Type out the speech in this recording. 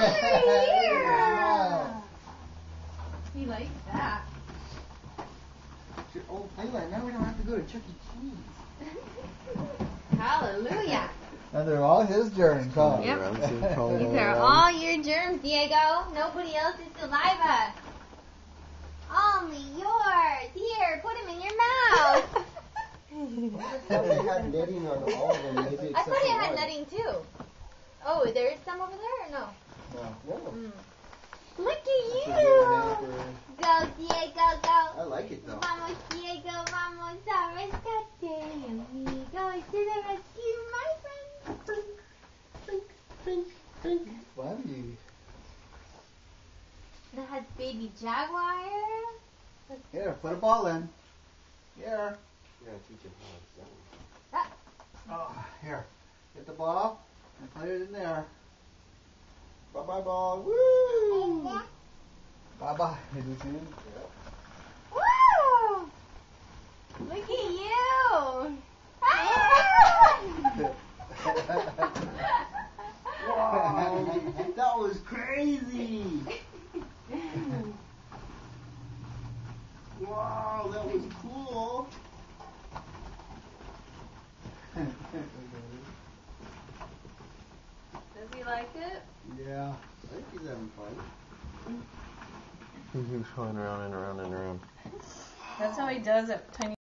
Yeah. He likes that. It's your old playland. Now we don't have to go to Chuck E. Cheese. Hallelujah. And they're all his germs, huh? Yep. These are all your germs, Diego. Nobody else's saliva. Only yours. Here, put them in your mouth. I thought they had netting on all of them, maybe I except thought it for had one. netting too. Oh, there is some over there or no? No. Look at That's a you. good name Go, Diego, go. I like it though. Vamos, Diego, vamos a rescate. Amigos to the rescue, my friend. Funny. That has baby jaguar. Here, put a ball in. Here. You gotta teach him how Ah. Oh, here. Get the ball and put it in there. to bye ball. Woo! Bye-bye. Did you see him? Woo! Look at you. Wow, that was crazy. Wow, that was cool. Does he like it? Yeah. I think he's having fun. He keeps going around and around and around. That's how he does at Tiny